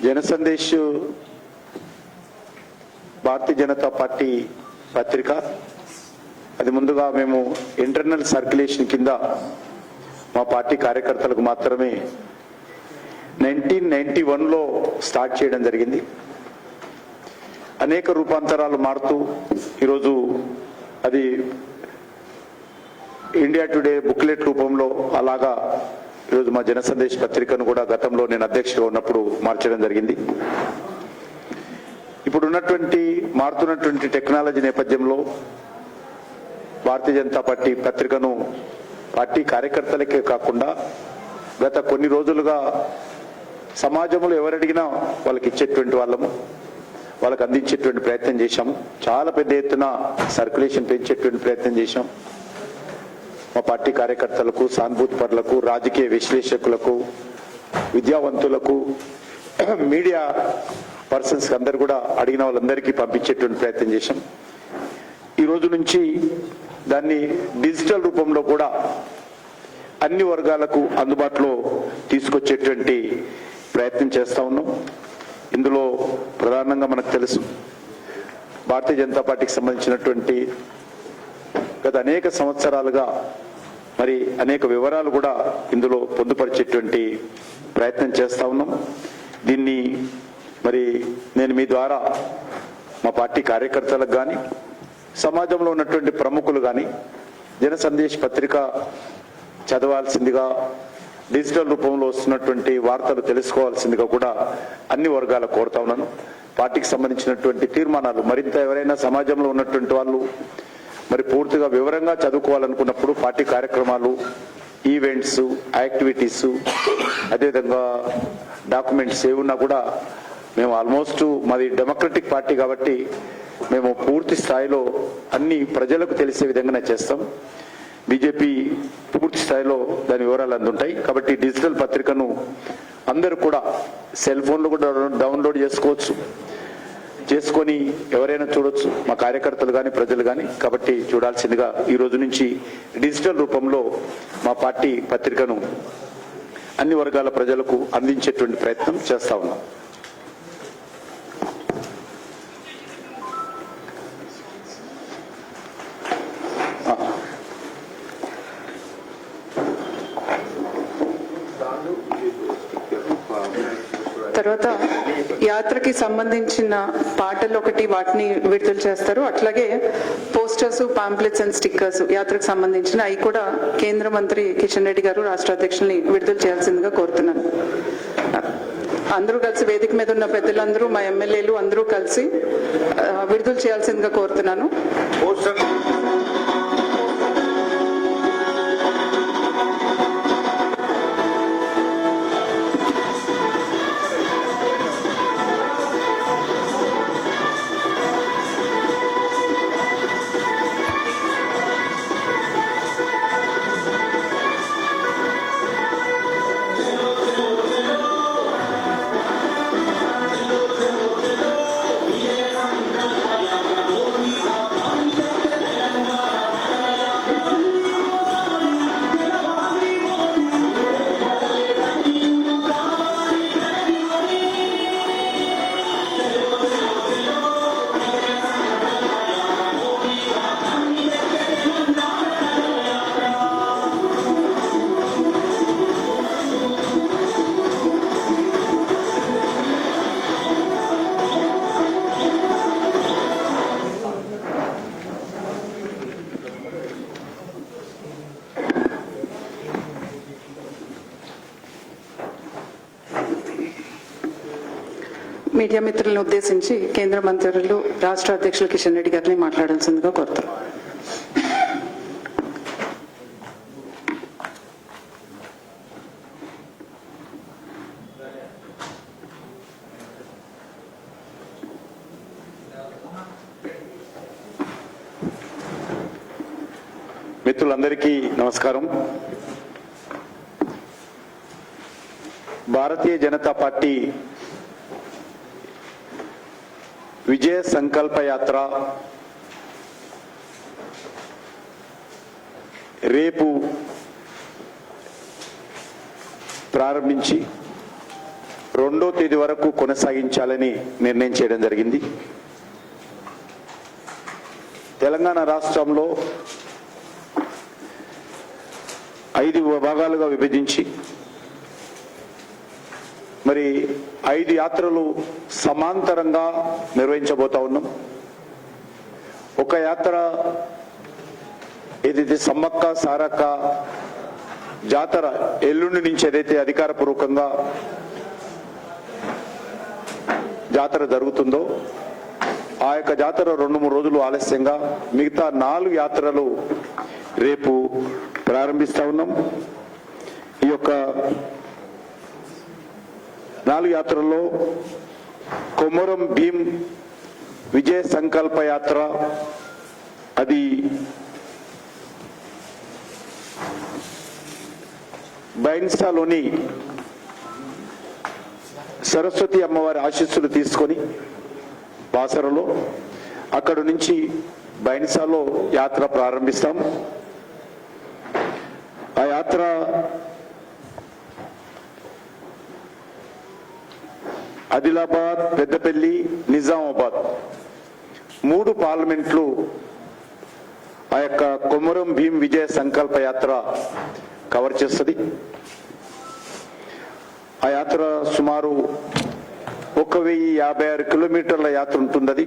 జనసందేశ్ భారతీయ Janata party పత్రిక. అది ముందుగా మేము ఇంటర్నల్ సర్క్యులేషన్ కింద మా పార్టీ కార్యకర్తలకు మాత్రమే 1991లో స్టార్ట్ చేయడం జరిగింది. అనేక రూపాంతరాలు మారుతూ ఈరోజు అది ఇండియా టుడే బుక్లెట్ రూపంలో అలాగా ఈరోజు మా జనసందేశ్ పత్రికను కూడా గతంలో నేను అధ్యక్షుడిగా ఉన్నప్పుడు మార్చడం జరిగింది. ఇప్పుడు ఉన్నటువంటి మారుతున్నటువంటి టెక్నాలజీ నేపథ్యంలో భారతీయ జనతా పార్టీ పత్రికను పార్టీ కార్యకర్తలకే కాకుండా గత కొన్ని రోజులుగా సమాజంలో ఎవరడిగినా వాళ్ళకి ఇచ్చేటువంటి వాళ్ళము, వాళ్ళకి అందించేటువంటి ప్రయత్నం చేశాము. చాలా పెద్ద ఎత్తున సర్క్యులేషన్ పెంచేటువంటి ప్రయత్నం చేశాం. మా పార్టీ కార్యకర్తలకు, సానుభూతి పరులకు, రాజకీయ విశ్లేషకులకు, విద్యావంతులకు, మీడియా పర్సన్స్ అందరు కూడా అడిగిన వాళ్ళందరికీ పంపించేటువంటి ప్రయత్నం చేశాం. ఈ రోజు నుంచి దాన్ని డిజిటల్ రూపంలో కూడా అన్ని వర్గాలకు అందుబాటులో తీసుకొచ్చేటువంటి ప్రయత్నం చేస్తా ఉన్నాం. ఇందులో ప్రధానంగా మనకు తెలుసు భారతీయ జనతా పార్టీకి సంబంధించినటువంటి గత అనేక సంవత్సరాలుగా మరి అనేక వివరాలు కూడా ఇందులో పొందుపరిచేటువంటి ప్రయత్నం చేస్తా ఉన్నాం. దీన్ని మరి నేను మీ ద్వారా మా పార్టీ కార్యకర్తలకు కానీ సమాజంలో ఉన్నటువంటి ప్రముఖులు కానీ జనసందేశ్ పత్రిక చదవాల్సిందిగా, డిజిటల్ రూపంలో వస్తున్నటువంటి వార్తలు తెలుసుకోవాల్సిందిగా కూడా అన్ని వర్గాలకు కోరుతా ఉన్నాను. పార్టీకి సంబంధించినటువంటి తీర్మానాలు మరింత ఎవరైనా సమాజంలో ఉన్నటువంటి వాళ్ళు మరి పూర్తిగా వివరంగా చదువుకోవాలనుకున్నప్పుడు పార్టీ కార్యక్రమాలు, ఈవెంట్స్, యాక్టివిటీస్, అదేవిధంగా డాక్యుమెంట్స్ ఏమున్నా కూడా మేము ఆల్మోస్ట్ మాది డెమోక్రటిక్ పార్టీ కాబట్టి మేము పూర్తి స్థాయిలో అన్ని ప్రజలకు తెలిసే విధంగానే చేస్తాం. బీజేపీ పూర్తి స్థాయిలో దాని వివరాలు అందుంటాయి. కాబట్టి డిజిటల్ పత్రికను అందరూ కూడా సెల్ ఫోన్లో కూడా డౌన్లోడ్ చేసుకొని ఎవరైనా చూడొచ్చు, మా కార్యకర్తలు కానీ ప్రజలు కానీ. కాబట్టి చూడాల్సిందిగా ఈ రోజు నుంచి డిజిటల్ రూపంలో మా పార్టీ పత్రికను అన్ని వర్గాల ప్రజలకు అందించేటువంటి ప్రయత్నం చేస్తా ఉన్నాం. తర్వాత యాత్రకి సంబంధించిన పాటలు ఒకటి వాటిని విడుదల చేస్తారు. అట్లాగే పోస్టర్స్, పాంప్లెట్స్ అండ్ స్టిక్కర్స్ యాత్రకు సంబంధించిన అవి కూడా కేంద్ర మంత్రి కిషన్ రెడ్డి గారు రాష్ట్ర అధ్యక్షుల్ని విడుదల చేయాల్సిందిగా కోరుతున్నాను. అందరూ కలిసి వేదిక మీద ఉన్న పెద్దలందరూ, మా ఎమ్మెల్యేలు అందరూ కలిసి విడుదల చేయాల్సిందిగా కోరుతున్నాను. మీడియా మిత్రులను ఉద్దేశించి కేంద్ర మంత్రులు, రాష్ట్ర అధ్యక్షులు కిషన్ రెడ్డి గారిని మాట్లాడాల్సిందిగా కోరుతారు. మిత్రులందరికీ నమస్కారం. భారతీయ జనతా పార్టీ విజయ సంకల్ప యాత్ర రేపు ప్రారంభించి 2వ తేదీ వరకు కొనసాగించాలని నిర్ణయం చేయడం జరిగింది. తెలంగాణ రాష్ట్రంలో 5 భాగాలుగా విభజించి మరి 5 యాత్రలు సమాంతరంగా నిర్వహించబోతా ఉన్నాం. ఒక యాత్ర ఏదైతే సమ్మక్క సారక్క జాతర ఎల్లుండి నుంచి ఏదైతే అధికారపూర్వకంగా జాతర జరుగుతుందో ఆ యొక్క జాతర 2-3 రోజులు ఆలస్యంగా మిగతా 4 యాత్రలు రేపు ప్రారంభిస్తా ఉన్నాం. ఈ యొక్క 4 యాత్రల్లో కొమరం భీం విజయ సంకల్ప యాత్ర అది బైన్సాలోని సరస్వతి అమ్మవారి ఆశీస్సులు తీసుకొని బాసరలో అక్కడి నుంచి బైన్సాలో యాత్ర ప్రారంభిస్తాం. ఆ యాత్ర ఆదిలాబాద్, పెద్దపల్లి, నిజామాబాద్ 3 పార్లమెంట్లు ఆ యొక్క కొమరం భీం విజయ సంకల్ప యాత్ర కవర్ చేస్తుంది. ఆ యాత్ర సుమారు 1056 కిలోమీటర్ల యాత్ర ఉంటుంది. అది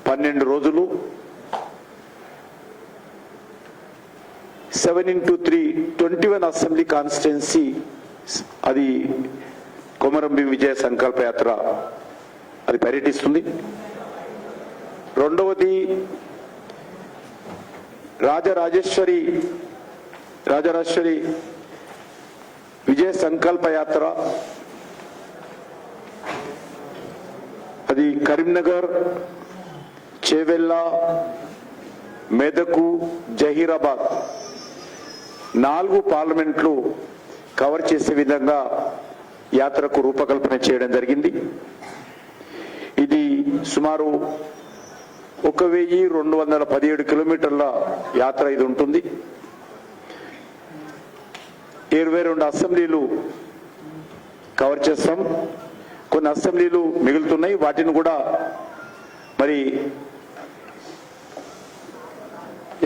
12 రోజులు 7x3 21 అసెంబ్లీ కాన్స్టిట్యున్సీ అది కొమరం భీం విజయ సంకల్ప యాత్ర అది పర్యటిస్తుంది. రెండవది రాజరాజేశ్వరి విజయ సంకల్ప యాత్ర అది కరీంనగర్, చేవెళ్ళ, మెదకు, జహీరాబాద్ 4 పార్లమెంట్లు కవర్ చేసే విధంగా యాత్రకు రూపకల్పన చేయడం జరిగింది. ఇది సుమారు 1217 కిలోమీటర్ల యాత్ర ఇది ఉంటుంది. 22 అసెంబ్లీలు కవర్ చేస్తాం. కొన్ని అసెంబ్లీలు మిగులుతున్నాయి, వాటిని కూడా మరి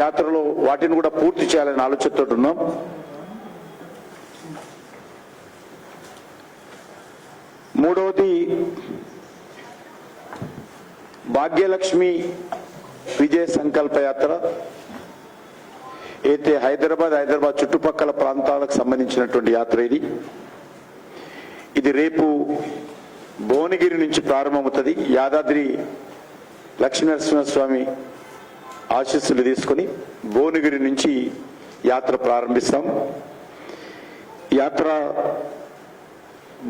యాత్రలో వాటిని కూడా పూర్తి చేయాలని ఆలోచనతో ఉన్నాం. మూడవది భాగ్యలక్ష్మి విజయ సంకల్ప యాత్ర అయితే హైదరాబాద్ చుట్టుపక్కల ప్రాంతాలకు సంబంధించినటువంటి యాత్ర ఇది రేపు భువనగిరి నుంచి ప్రారంభమవుతుంది. యాదాద్రి లక్ష్మీనరసింహస్వామి ఆశీస్సులు తీసుకొని భువనగిరి నుంచి యాత్ర ప్రారంభిస్తాం. యాత్ర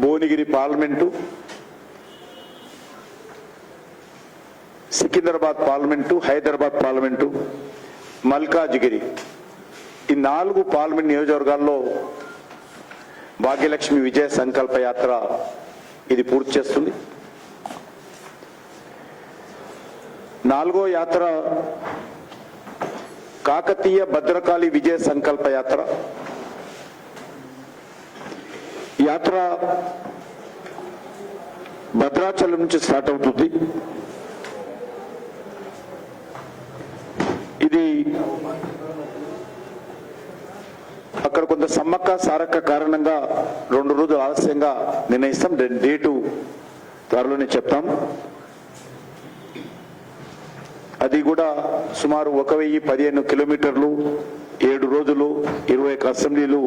Bhuvanagiri parliament, Secunderabad parliament, Hyderabad parliament, Malkajgiri ఈ 4 పార్లమెంట్ నియోజకవర్గాల్లో భాగ్యలక్ష్మి విజయ సంకల్ప యాత్ర ఇది పూర్తి చేస్తుంది. 4వ యాత్ర కాకతీయ భద్రకాళి విజయ సంకల్ప యాత్ర. యాత్ర భద్రాచలం నుంచి స్టార్ట్ అవుతుంది. ఇది అక్కడ కొంత సమ్మక్క సారక్క కారణంగా 2 రోజులు ఆలస్యంగా నిర్ణయిస్తాం. డేటు త్వరలోనే చెప్తాం. అది కూడా సుమారు 1015 కిలోమీటర్లు, 7 రోజులు, 21 అసెంబ్లీలు,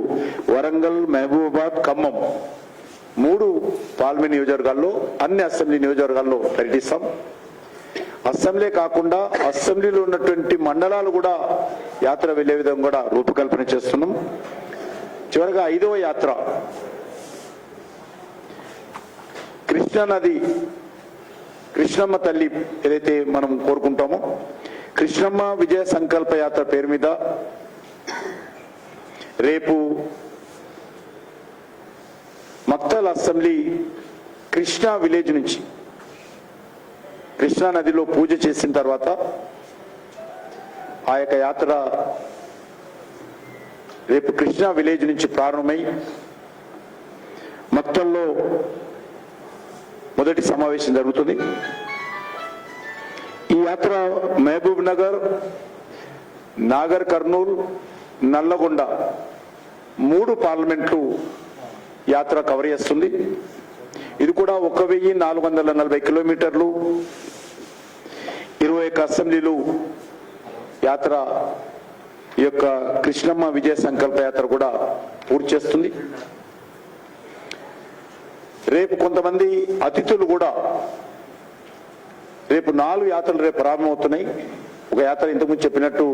వరంగల్, మహబూబాబాద్, ఖమ్మం 3 పార్లమెంట్ నియోజకవర్గాల్లో అన్ని అసెంబ్లీ నియోజకవర్గాల్లో పర్యటిస్తాం. అసెంబ్లీ కాకుండా అసెంబ్లీలో ఉన్నటువంటి మండలాలు కూడా యాత్ర వెళ్లే విధంగా కూడా రూపకల్పన చేస్తున్నాం. చివరిగా 5వ యాత్ర కృష్ణానది, కృష్ణమ్మ తల్లి ఏదైతే మనం కోరుకుంటామో కృష్ణమ్మ విజయ సంకల్ప యాత్ర పేరు మీద రేపు మక్తల్ అసెంబ్లీ కృష్ణా విలేజ్ నుంచి కృష్ణా నదిలో పూజ చేసిన తర్వాత ఆ యొక్క యాత్ర రేపు కృష్ణా విలేజ్ నుంచి ప్రారంభమై మక్తల్లో మొదటి సమావేశం జరుగుతుంది. ఈ యాత్ర మహబూబ్ నగర్, నాగర్ కర్నూల్, నల్లగొండ 3 పార్లమెంట్లు యాత్ర కవర్ చేస్తుంది. ఇది కూడా 1440 కిలోమీటర్లు, 21 అసెంబ్లీలు యాత్ర ఈ యొక్క కృష్ణమ్మ విజయ సంకల్ప యాత్ర కూడా పూర్తి చేస్తుంది. రేపు కొంతమంది అతిథులు కూడా రేపు 4 యాత్రలు రేపు ప్రారంభమవుతున్నాయి. ఒక యాత్ర ఇంతకుముందు చెప్పినట్టు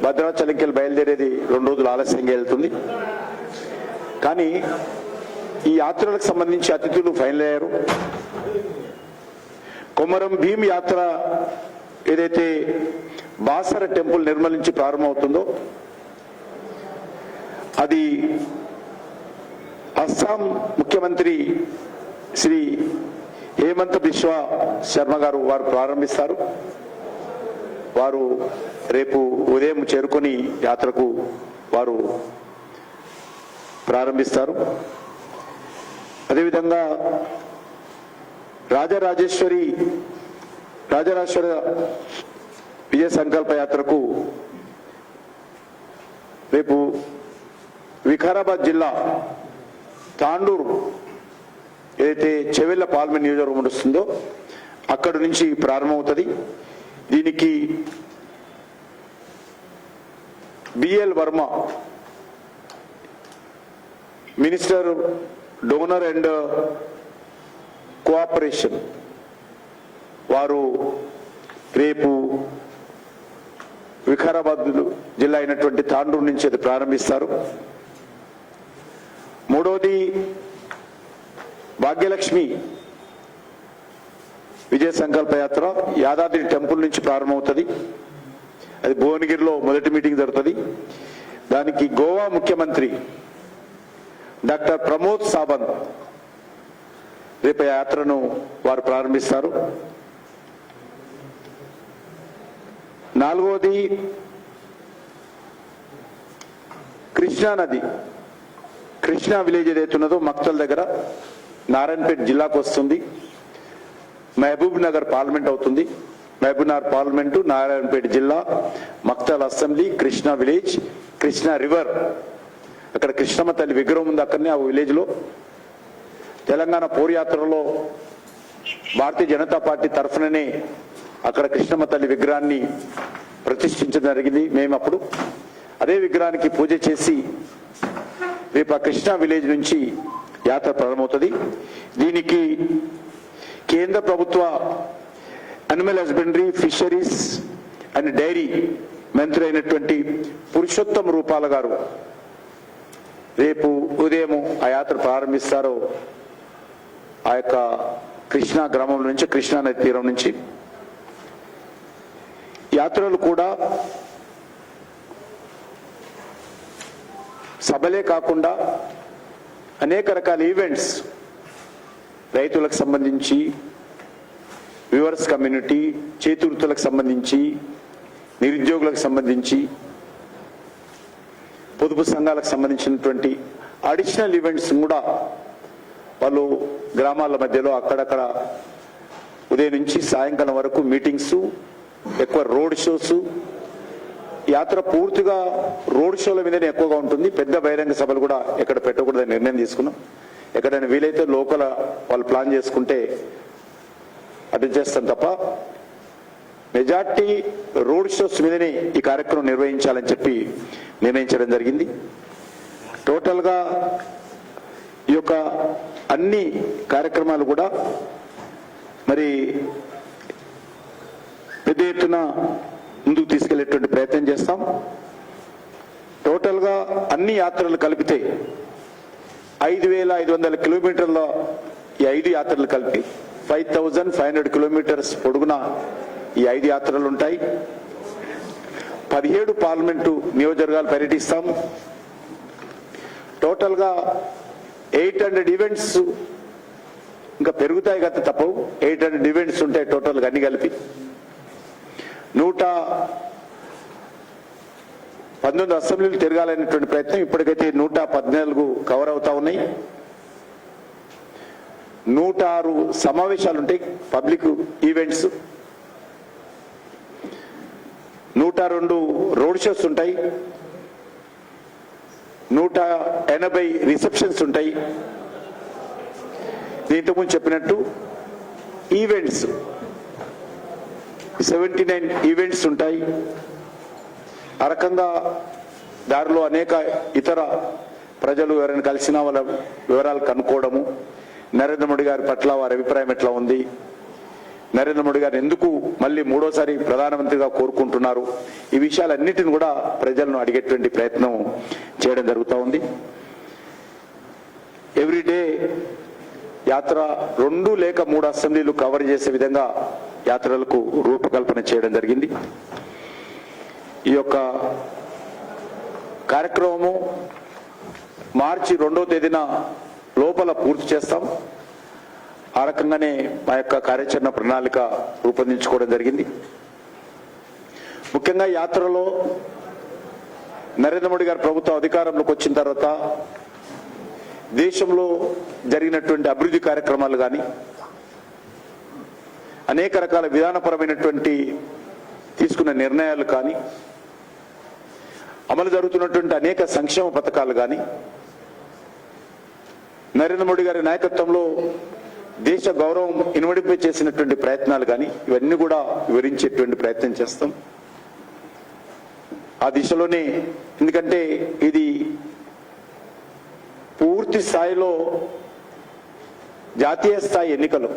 భద్రాచలంకి బయలుదేరేది 2 రోజులు ఆలస్యంగా వెళ్తుంది. కానీ ఈ యాత్రలకు సంబంధించి అతిథులు ఫైనల్ అయ్యారు. కొమరం భీం యాత్ర ఏదైతే బాసర టెంపుల్ నిర్మల్ నుంచి ప్రారంభమవుతుందో అది అస్సాం ముఖ్యమంత్రి శ్రీ హేమంత్ బిశ్వ శర్మ గారు వారు ప్రారంభిస్తారు. వారు రేపు ఉదయం చేరుకొని యాత్రకు వారు ప్రారంభిస్తారు. అదేవిధంగా రాజరాజేశ్వర విజయ సంకల్ప యాత్రకు రేపు వికారాబాద్ జిల్లా తాండూరు ఏదైతే చెవెళ్ల పార్లమెంట్ నియోజకవర్గం వస్తుందో అక్కడి నుంచి ప్రారంభమవుతుంది. దీనికి BL Varma minister donor and cooperation వారు రేపు వికారాబాద్ జిల్లా అయినటువంటి తాండూరు నుంచి అది ప్రారంభిస్తారు. మూడవది భాగ్యలక్ష్మి విజయ సంకల్ప యాత్ర యాదాద్రి టెంపుల్ నుంచి ప్రారంభమవుతుంది. అది భువనగిరిలో మొదటి మీటింగ్ జరుగుతుంది. దానికి గోవా ముఖ్యమంత్రి డాక్టర్ ప్రమోద్ సావంత్ రేపు యాత్రను వారు ప్రారంభిస్తారు. నాలుగవది కృష్ణా నది, కృష్ణా విలేజ్ ఏదైతే ఉన్నదో మక్తల్ దగ్గర నారాయణపేట జిల్లాకు వస్తుంది. మహబూబ్ నగర్ పార్లమెంట్ అవుతుంది. మహబూబ్ నగర్ పార్లమెంటు, నారాయణపేట జిల్లా, Makthal assembly, Krishna village, Krishna river, అక్కడ కృష్ణమ్మ తల్లి విగ్రహం ఉంది. అక్కడనే ఆ విలేజ్ లో తెలంగాణ పోర్యాత్రలో భారతీయ జనతా పార్టీ తరఫుననే అక్కడ కృష్ణమ్మ తల్లి విగ్రహాన్ని ప్రతిష్ఠించడం జరిగింది. మేము అప్పుడు అదే విగ్రహానికి పూజ చేసి రేపు ఆ కృష్ణా విలేజ్ నుంచి యాత్ర ప్రారంభమవుతుంది. దీనికి కేంద్ర ప్రభుత్వ animal husbandry, fisheries and dairy మంత్రి అయినటువంటి పురుషోత్తం రూపాల గారు రేపు ఉదయం ఆ యాత్ర ప్రారంభిస్తారు. ఆ యొక్క కృష్ణా గ్రామం నుంచి, కృష్ణా నది తీరం నుంచి యాత్రలు కూడా సభలే కాకుండా అనేక రకాల ఈవెంట్స్, రైతులకు సంబంధించి, వ్యూవర్స్ కమ్యూనిటీ, చేతివృత్తులకు సంబంధించి, నిరుద్యోగులకు సంబంధించి, పొదుపు సంఘాలకు సంబంధించినటువంటి అడిషనల్ ఈవెంట్స్ కూడా వాళ్ళు గ్రామాల మధ్యలో అక్కడక్కడ ఉదయం నుంచి సాయంకాలం వరకు మీటింగ్స్, ఎక్కువ రోడ్ షోస్. యాత్ర పూర్తిగా రోడ్ షోల మీదనే ఎక్కువగా ఉంటుంది. పెద్ద బహిరంగ సభలు కూడా ఎక్కడ పెట్టకూడదని నిర్ణయం తీసుకున్నాం. ఎక్కడైనా వీలైతే లోకల్ వాళ్ళు ప్లాన్ చేసుకుంటే అటు చేస్తాం తప్ప మెజార్టీ రోడ్ షోస్ మీదనే ఈ కార్యక్రమం నిర్వహించాలని చెప్పి నిర్ణయించడం జరిగింది. టోటల్గా ఈ యొక్క అన్ని కార్యక్రమాలు కూడా మరి పెద్ద ఎత్తున ముందుకు తీసుకెళ్లేటువంటి ప్రయత్నం చేస్తాం. టోటల్గా అన్ని యాత్రలు కలిపితే 5,500 కిలోమీటర్ల ఈ 5 యాత్రలు కలిపి 5,500 కిలోమీటర్స్ పొడుగున ఈ 5 యాత్రలు ఉంటాయి. 17 పార్లమెంటు నియోజకవర్గాలు పర్యటిస్తాం. టోటల్గా 800 ఈవెంట్స్ ఇంకా పెరుగుతాయి కదా తప్పవు. 800 ఈవెంట్స్ ఉంటాయి టోటల్గా అన్ని కలిపి. 19 అసెంబ్లీలు తిరగాలనేటువంటి ప్రయత్నం ఇప్పటికైతే 114 కవర్ అవుతా ఉన్నాయి. 106 సమావేశాలు ఉంటాయి, పబ్లిక్ ఈవెంట్స్, 102 రోడ్ షోస్ ఉంటాయి, 180 రిసెప్షన్స్ ఉంటాయి. దీంతో ముందు చెప్పినట్టు ఈవెంట్స్ 79 ఈవెంట్స్ ఉంటాయి. ఆ రకంగా దారిలో అనేక ఇతర ప్రజలు ఎవరైనా కలిసినా వాళ్ళ వివరాలు కనుక్కోవడము, నరేంద్ర మోడీ గారి పట్ల వారి అభిప్రాయం ఎట్లా ఉంది, నరేంద్ర మోడీ గారు ఎందుకు మళ్ళీ మూడోసారి ప్రధానమంత్రిగా కోరుకుంటున్నారు, ఈ విషయాలన్నిటిని కూడా ప్రజలను అడిగేటువంటి ప్రయత్నం చేయడం జరుగుతూ ఉంది. ఎవ్రీడే యాత్ర 2 లేక 3 అసెంబ్లీలు కవర్ చేసే విధంగా యాత్రలకు రూపకల్పన చేయడం జరిగింది. ఈ యొక్క కార్యక్రమము మార్చి 2వ తేదీన లోపల పూర్తి చేస్తాం. ఆ రకంగానే మా యొక్క కార్యాచరణ ప్రణాళిక రూపొందించుకోవడం జరిగింది. ముఖ్యంగా యాత్రలో నరేంద్ర మోడీ గారి ప్రభుత్వం అధికారంలోకి వచ్చిన తర్వాత దేశంలో జరిగినటువంటి అభివృద్ధి కార్యక్రమాలు కానీ, అనేక రకాల విధానపరమైనటువంటి తీసుకున్న నిర్ణయాలు కానీ, అమలు జరుగుతున్నటువంటి అనేక సంక్షేమ పథకాలు కానీ, నరేంద్ర మోడీ గారి నాయకత్వంలో దేశ గౌరవం ఇనుమడింపై చేసినటువంటి ప్రయత్నాలు కానీ, ఇవన్నీ కూడా వివరించేటువంటి ప్రయత్నం చేస్తాం. ఆ దిశలోనే, ఎందుకంటే ఇది పూర్తి స్థాయిలో జాతీయ స్థాయి ఎన్నికలు,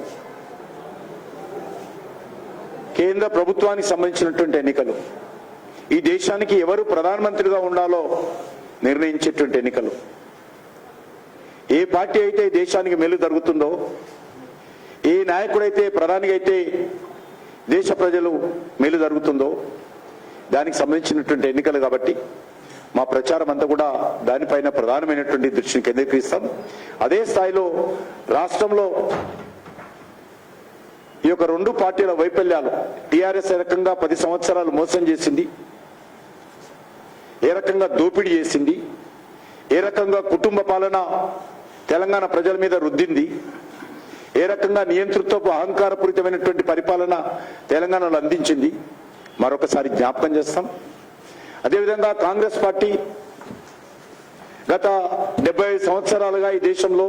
కేంద్ర ప్రభుత్వానికి సంబంధించినటువంటి ఎన్నికలు, ఈ దేశానికి ఎవరు ప్రధానమంత్రిగా ఉండాలో నిర్ణయించేటువంటి ఎన్నికలు. ఏ పార్టీ అయితే దేశానికి మేలు జరుగుతుందో, ఏ నాయకుడైతే ప్రధానిగా అయితే దేశ ప్రజలు మేలు జరుగుతుందో దానికి సంబంధించినటువంటి ఎన్నికలు కాబట్టి మా ప్రచారం అంతా కూడా దానిపైన ప్రధానమైనటువంటి దృష్టిని కేంద్రీకరిస్తాం. అదే స్థాయిలో రాష్ట్రంలో ఈ యొక్క 2 పార్టీల వైఫల్యాలు, టీఆర్ఎస్ ఏ రకంగా 10 సంవత్సరాలు మోసం చేసింది, ఏ రకంగా దోపిడీ చేసింది, ఏ రకంగా కుటుంబ పాలన తెలంగాణ ప్రజల మీద రుద్దింది, ఏ రకంగా నియంతృత్వపు అహంకారపూరితమైనటువంటి పరిపాలన తెలంగాణలో అందించింది, మరొకసారి జ్ఞాపకం చేస్తాం. అదేవిధంగా కాంగ్రెస్ పార్టీ గత 75 సంవత్సరాలుగా ఈ దేశంలో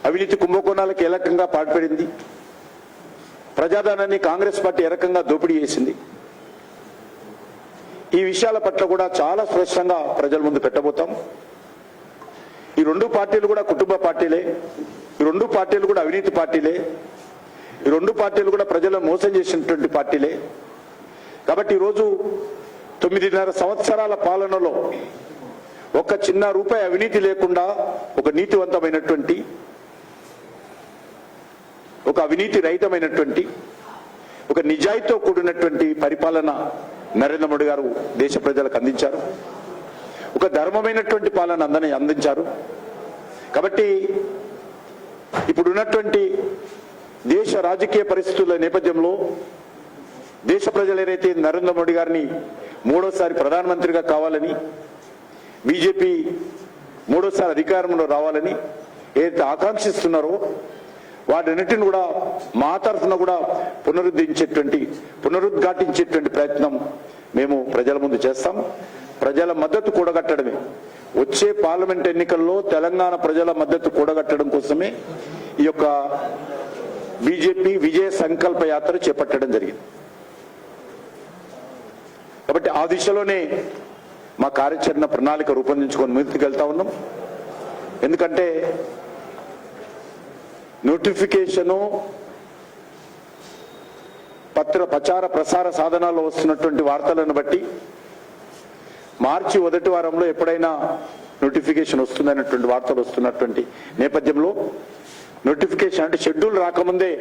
అవినీతి కుంభకోణాలకు ఏ రకంగా పాల్పడింది, ప్రజాధనాన్ని కాంగ్రెస్ పార్టీ ఏ రకంగా దోపిడీ చేసింది, ఈ విషయాల పట్ల కూడా చాలా స్పష్టంగా ప్రజల ముందు పెట్టబోతాం. ఈ 2 పార్టీలు కూడా కుటుంబ పార్టీలే, ఈ 2 పార్టీలు కూడా అవినీతి పార్టీలే, ఈ 2 పార్టీలు కూడా ప్రజలను మోసం చేసినటువంటి పార్టీలే. కాబట్టి ఈరోజు 9.5 సంవత్సరాల పాలనలో ఒక్క చిన్న రూపాయి అవినీతి లేకుండా ఒక నీతివంతమైనటువంటి, ఒక అవినీతి రహితమైనటువంటి, ఒక నిజాయితీతో కూడినటువంటి పరిపాలన నరేంద్ర మోడీ గారు దేశ ప్రజలకు అందించారు. ఒక ధర్మమైనటువంటి పాలన అందించారు. కాబట్టి ఇప్పుడున్నటువంటి దేశ రాజకీయ పరిస్థితుల నేపథ్యంలో దేశ ప్రజలు ఏదైతే నరేంద్ర మోడీ గారిని మూడోసారి ప్రధానమంత్రిగా కావాలని, బీజేపీ మూడోసారి అధికారంలో రావాలని ఏదైతే ఆకాంక్షిస్తున్నారో వాటన్నిటిని కూడా మా తరఫున కూడా పునరుద్ఘాటించేటువంటి ప్రయత్నం మేము ప్రజల ముందు చేస్తాం. ప్రజల మద్దతు కూడగట్టడమే, వచ్చే పార్లమెంట్ ఎన్నికల్లో తెలంగాణ ప్రజల మద్దతు కూడగట్టడం కోసమే ఈ యొక్క బీజేపీ విజయ సంకల్ప యాత్ర చేపట్టడం జరిగింది. కాబట్టి ఆ దిశలోనే మా కార్యాచరణ ప్రణాళిక రూపొందించుకొని ముందుకు వెళ్తా ఉన్నాం. ఎందుకంటే నోటిఫికేషను ప్రచార ప్రసార సాధనాల్లో వస్తున్నటువంటి వార్తలను బట్టి మార్చి 1వ వారంలో ఎప్పుడైనా నోటిఫికేషన్ వస్తుందనేటువంటి వార్తలు వస్తున్నటువంటి నేపథ్యంలో నోటిఫికేషన్ అంటే షెడ్యూల్ రాకముందే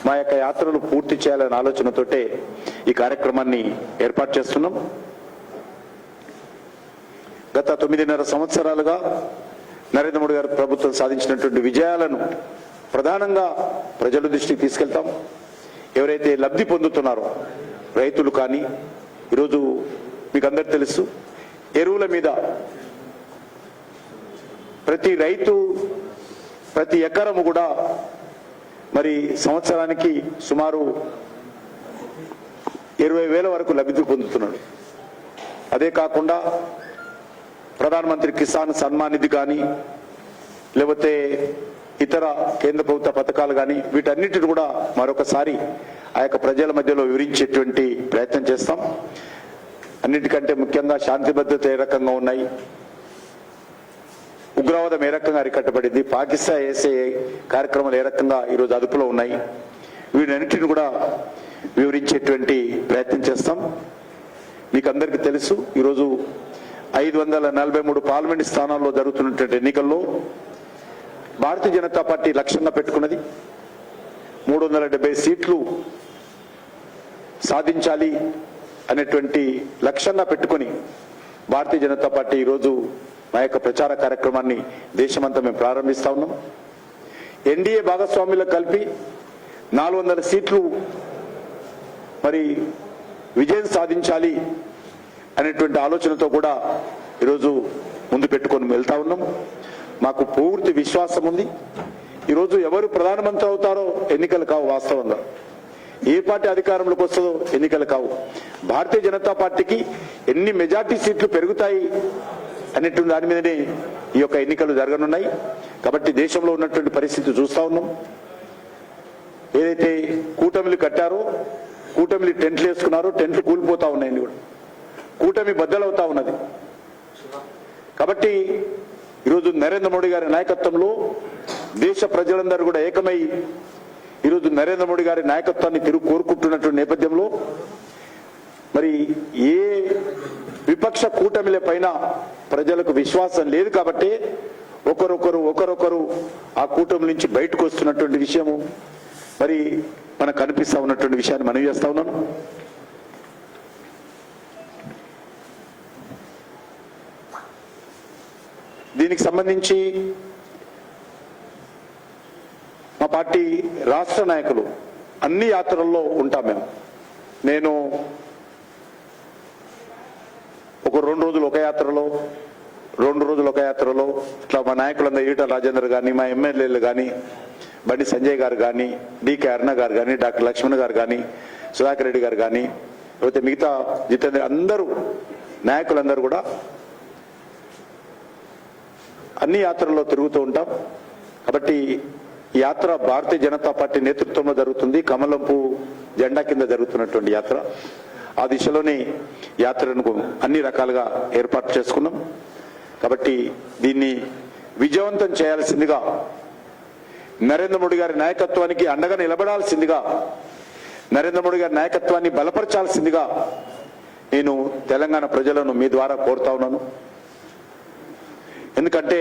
మా యొక్క యాత్రలు పూర్తి చేయాలనే ఆలోచనతోటే ఈ కార్యక్రమాన్ని ఏర్పాటు చేస్తున్నాం. గత 9.5 సంవత్సరాలుగా నరేంద్ర మోడీ గారి ప్రభుత్వం సాధించినటువంటి విజయాలను ప్రధానంగా ప్రజల దృష్టికి తీసుకెళ్తాం. ఎవరైతే లబ్ధి పొందుతున్నారో రైతులు కానీ, ఈరోజు మీకు అందరు తెలుసు, ఎరువుల మీద ప్రతి రైతు ప్రతి ఎకరము కూడా మరి సంవత్సరానికి సుమారు 20,000 వరకు లబ్ధి పొందుతున్నాడు. అదే కాకుండా ప్రధానమంత్రి కిసాన్ సన్మాన్ నిధి కానీ లేకపోతే ఇతర కేంద్ర ప్రభుత్వ పథకాలు కానీ వీటన్నిటిని కూడా మరొకసారి ఆ యొక్క ప్రజల మధ్యలో వివరించేటువంటి ప్రయత్నం చేస్తాం. అన్నిటికంటే ముఖ్యంగా శాంతి భద్రత ఏ రకంగా ఉన్నాయి, ఉగ్రవాదం ఏ రకంగా అరికట్టబడింది, పాకిస్తాన్ వేసే కార్యక్రమాలు ఏ రకంగా ఈరోజు అదుపులో ఉన్నాయి, వీటన్నిటిని కూడా వివరించేటువంటి ప్రయత్నం చేస్తాం. మీకు అందరికీ తెలుసు, ఈరోజు 543 పార్లమెంట్ స్థానాల్లో జరుగుతున్నటువంటి ఎన్నికల్లో భారతీయ జనతా పార్టీ లక్ష్యంగా పెట్టుకున్నది 370 సీట్లు సాధించాలి అనేటువంటి లక్ష్యంగా పెట్టుకొని భారతీయ జనతా పార్టీ ఈరోజు మా యొక్క ప్రచార కార్యక్రమాన్ని దేశమంతా మేము ప్రారంభిస్తా ఉన్నాం. ఎన్డీఏ భాగస్వాములకు కలిపి 400 సీట్లు మరి విజయం సాధించాలి అనేటువంటి ఆలోచనతో కూడా ఈరోజు ముందు పెట్టుకొని వెళ్తా ఉన్నాం. మాకు పూర్తి విశ్వాసం ఉంది. ఈరోజు ఎవరు ప్రధానమంత్రి అవుతారో ఎన్నికలు కావు, వాస్తవంగా ఏ పార్టీ అధికారంలోకి వస్తుందో ఎన్నికలు కావు. భారతీయ జనతా పార్టీకి ఎన్ని మెజార్టీ సీట్లు పెరుగుతాయి అనేటువంటి దాని మీదనే ఈ యొక్క ఎన్నికలు జరగనున్నాయి. కాబట్టి దేశంలో ఉన్నటువంటి పరిస్థితి చూస్తా ఉన్నాం. ఏదైతే కూటమిలు కట్టారో, కూటమిలు టెంట్లు వేసుకున్నారో, టెంట్లు కూలిపోతా ఉన్నాయండి కూడా, కూటమి బద్దలవుతా ఉన్నది. కాబట్టి ఈరోజు నరేంద్ర మోడీ గారి నాయకత్వంలో దేశ ప్రజలందరూ కూడా ఏకమై ఈరోజు నరేంద్ర మోడీ గారి నాయకత్వాన్ని కోరుకుంటున్నటువంటి నేపథ్యంలో మరి ఏ విపక్ష కూటమిల పైన ప్రజలకు విశ్వాసం లేదు. కాబట్టి ఒకరొకరు ఆ కూటమి నుంచి బయటకు వస్తున్నటువంటి విషయము మరి మనకు కనిపిస్తా ఉన్నటువంటి విషయాన్ని మనవి చేస్తా ఉన్నాను. దీనికి సంబంధించి మా పార్టీ రాష్ట్ర నాయకులు అన్ని యాత్రల్లో ఉంటాం. నేను ఒక 2 రోజులు ఒక యాత్రలో, 2 రోజులు ఒక యాత్రలో, ఇట్లా మా నాయకులందరూ ఈటల రాజేందర్ కానీ, మా ఎమ్మెల్యేలు కానీ, బండి సంజయ్ గారు కానీ, డికే అరుణ గారు కానీ, డాక్టర్ లక్ష్మణ్ గారు కానీ, సుధాకర్ రెడ్డి గారు కానీ, లేకపోతే మిగతా జితేంద్ర అందరూ నాయకులందరూ కూడా అన్ని యాత్రల్లో తిరుగుతూ ఉంటాం. కాబట్టి ఈ యాత్ర భారతీయ జనతా పార్టీ నేతృత్వంలో జరుగుతుంది. కమలంపు జెండా కింద జరుగుతున్నటువంటి యాత్ర. ఆ దిశలోనే యాత్రను అన్ని రకాలుగా ఏర్పాటు చేసుకున్నాం. కాబట్టి దీన్ని విజయవంతం చేయాల్సిందిగా, నరేంద్ర మోడీ గారి నాయకత్వానికి అండగా నిలబడాల్సిందిగా, నరేంద్ర మోడీ గారి నాయకత్వాన్ని బలపరచాల్సిందిగా నేను తెలంగాణ ప్రజలను మీ ద్వారా కోరుతా ఉన్నాను. ఎందుకంటే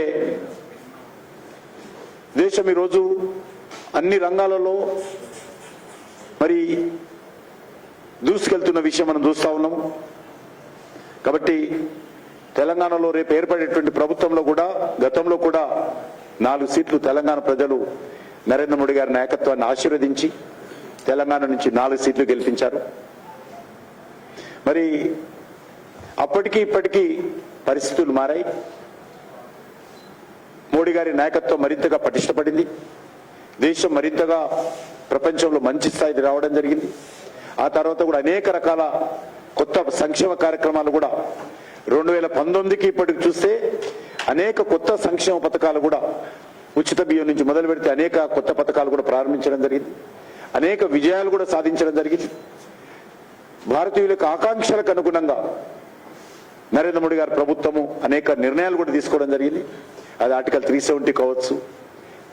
దేశం ఈరోజు అన్ని రంగాలలో మరి దూసుకెళ్తున్న విషయం మనం చూస్తా ఉన్నాం. కాబట్టి తెలంగాణలో రేపు ఏర్పడేటువంటి ప్రభుత్వంలో కూడా, గతంలో కూడా 4 సీట్లు తెలంగాణ ప్రజలు నరేంద్ర మోడీ గారి నాయకత్వాన్ని ఆశీర్వదించి తెలంగాణ నుంచి 4 సీట్లు గెలిపించారు. మరి అప్పటికి ఇప్పటికీ పరిస్థితులు మారాయి. మోడీ గారి నాయకత్వం మరింతగా పటిష్టపడింది. దేశం మరింతగా ప్రపంచంలో మంచి స్థాయికి రావడం జరిగింది. ఆ తర్వాత కూడా అనేక రకాల కొత్త సంక్షేమ కార్యక్రమాలు కూడా 2019కి ఇప్పటికి చూస్తే అనేక కొత్త సంక్షేమ పథకాలు కూడా, ఉచిత బియ్యం నుంచి మొదలు పెడితే అనేక కొత్త పథకాలు కూడా ప్రారంభించడం జరిగింది. అనేక విజయాలు కూడా సాధించడం జరిగింది. భారతీయులకు ఆకాంక్షలకు అనుగుణంగా నరేంద్ర మోడీ గారి ప్రభుత్వము అనేక నిర్ణయాలు కూడా తీసుకోవడం జరిగింది. అది ఆర్టికల్ 370 కావచ్చు,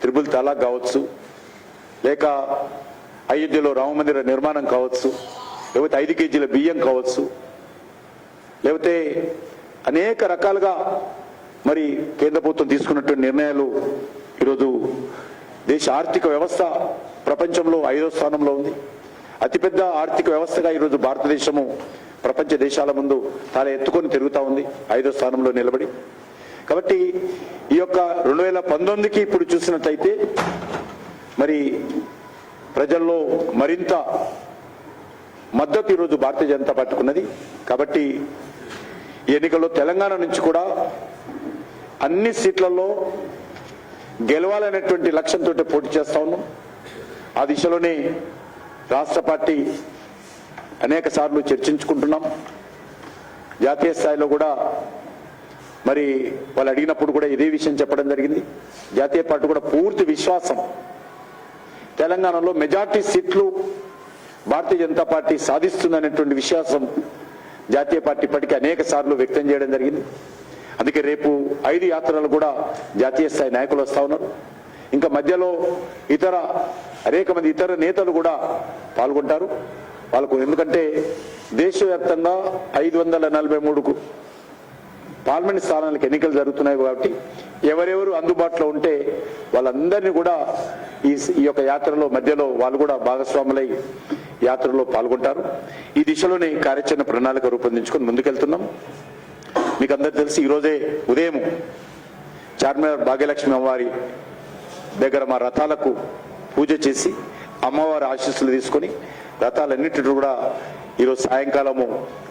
త్రిపుల్ తలాక్ కావచ్చు, లేక అయోధ్యలో రామ మందిర నిర్మాణం కావచ్చు, లేకపోతే 5 కేజీల బియ్యం కావచ్చు, లేకపోతే అనేక రకాలుగా మరి కేంద్ర ప్రభుత్వం తీసుకున్నటువంటి నిర్ణయాలు ఈరోజు దేశ ఆర్థిక వ్యవస్థ ప్రపంచంలో 5వ స్థానంలో ఉంది. అతిపెద్ద ఆర్థిక వ్యవస్థగా ఈరోజు భారతదేశము ప్రపంచ దేశాల ముందు తల ఎత్తుకొని తిరుగుతూ ఉంది, 5వ స్థానంలో నిలబడి. కాబట్టి ఈ యొక్క 2019కి ఇప్పుడు చూసినట్లయితే మరి ప్రజల్లో మరింత మద్దతు ఈరోజు భారతీయ జనతా పార్టీకి ఉన్నది. కాబట్టి ఈ ఎన్నికల్లో తెలంగాణ నుంచి కూడా అన్ని సీట్లలో గెలవాలనేటువంటి లక్ష్యంతో పోటీ చేస్తా ఉన్నాం. ఆ దిశలోనే రాష్ట్ర పార్టీ అనేక సార్లు చర్చించుకుంటున్నాం. జాతీయ స్థాయిలో కూడా మరి వాళ్ళు అడిగినప్పుడు కూడా ఇదే విషయం చెప్పడం జరిగింది. జాతీయ పార్టీ కూడా పూర్తి విశ్వాసం తెలంగాణలో మెజార్టీ సీట్లు భారతీయ జనతా పార్టీ సాధిస్తుందనేటువంటి విశ్వాసం జాతీయ పార్టీ ఇప్పటికీ అనేక సార్లు వ్యక్తం చేయడం జరిగింది. అందుకే రేపు 5 యాత్రలు కూడా జాతీయ స్థాయి నాయకులు వస్తా ఉన్నారు. ఇంకా మధ్యలో అనేక మంది ఇతర నేతలు కూడా పాల్గొంటారు. వాళ్ళకు ఎందుకంటే దేశవ్యాప్తంగా 543 పార్లమెంట్ స్థానాలకు ఎన్నికలు జరుగుతున్నాయి కాబట్టి ఎవరెవరు అందుబాటులో ఉంటే వాళ్ళందరినీ కూడా ఈ యొక్క యాత్రలో మధ్యలో వాళ్ళు కూడా భాగస్వాములై యాత్రలో పాల్గొంటారు. ఈ దిశలోనే కార్యాచరణ ప్రణాళిక రూపొందించుకొని ముందుకెళ్తున్నాం. మీకు అందరూ తెలిసి ఈరోజే ఉదయం చార్మినార్ భాగ్యలక్ష్మి అమ్మవారి దగ్గర మా రథాలకు పూజ చేసి అమ్మవారి ఆశీస్సులు తీసుకొని రథాలన్నింటినీ కూడా ఈరోజు సాయంకాలము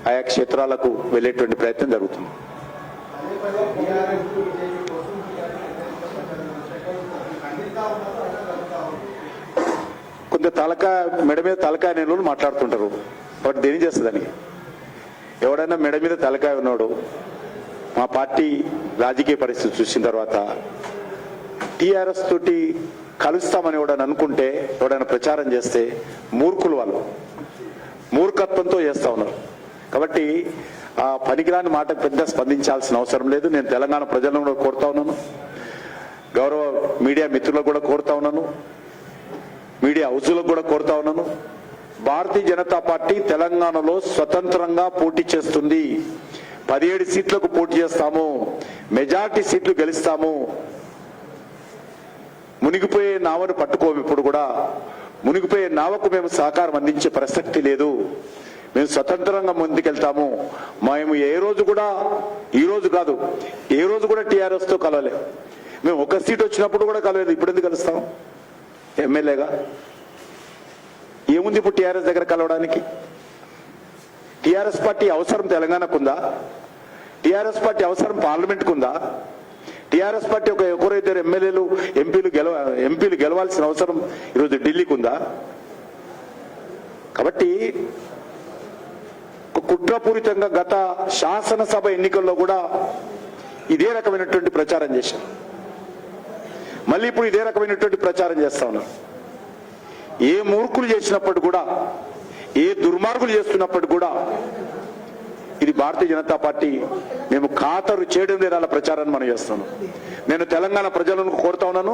ఆయా క్షేత్రాలకు వెళ్ళేటువంటి ప్రయత్నం జరుగుతుంది. కొంత మెడ మీద తలకాయ నేను మాట్లాడుతుంటారు. బట్ దేని చేస్తుందని ఎవడైనా మెడ మీద తలకాయ ఉన్నాడు మా పార్టీ రాజకీయ పరిస్థితి చూసిన తర్వాత టీఆర్ఎస్ తోటి కలుస్తామని ఎవడని అనుకుంటే ఎవడైనా ప్రచారం చేస్తే మూర్ఖులు వాళ్ళు మూర్ఖత్వంతో చేస్తా ఉన్నారు. కాబట్టి ఆ పనికిరాని మాటకు పెద్ద స్పందించాల్సిన అవసరం లేదు. నేను తెలంగాణ ప్రజలను కూడా కోరుతా ఉన్నాను, గౌరవ మీడియా మిత్రులకు కూడా కోరుతా ఉన్నాను, మీడియా హౌజులకు కూడా కోరుతా ఉన్నాను. భారతీయ జనతా పార్టీ తెలంగాణలో స్వతంత్రంగా పోటీ చేస్తుంది. 17 సీట్లకు పోటీ చేస్తాము, మెజార్టీ సీట్లు గెలుస్తాము. మునిగిపోయే నావను పట్టుకోము. ఇప్పుడు కూడా మునిగిపోయే నావకు మేము సహకారం అందించే ప్రసక్తి లేదు. మేము స్వతంత్రంగా ముందుకెళ్తాము. మేము ఏ రోజు కూడా ఏ రోజు కూడా టీఆర్ఎస్ తో కలవలేదు. మేము ఒక సీట్ వచ్చినప్పుడు కూడా కలవలేదు. ఇప్పుడు ఎందుకు కలుస్తాం? ఎమ్మెల్యేగా ఏముంది ఇప్పుడు టీఆర్ఎస్ దగ్గర కలవడానికి? టీఆర్ఎస్ పార్టీ అవసరం తెలంగాణకు ఉందా? టీఆర్ఎస్ పార్టీ అవసరం పార్లమెంట్కు ఉందా? టీఆర్ఎస్ పార్టీ ఒకరు ఇద్దరు ఎంపీలు గెలవాల్సిన అవసరం ఈరోజు ఢిల్లీకి ఉందా? కాబట్టి కుట్రపూరితంగా గత శాసనసభ ఎన్నికల్లో కూడా ఇదే రకమైనటువంటి ప్రచారం చేశారు. మళ్ళీ ఇప్పుడు ఇదే రకమైనటువంటి ప్రచారం చేస్తా ఉన్నారు. ఏ మూర్ఖులు చేసినప్పుడు కూడా, ఏ దుర్మార్గులు చేస్తున్నప్పుడు కూడా ఇది భారతీయ జనతా పార్టీ మేము ఖాతరు చేయడం లేదన్న ప్రచారాన్ని మనం చేస్తున్నాం. నేను తెలంగాణ ప్రజలను కోరుతా ఉన్నాను,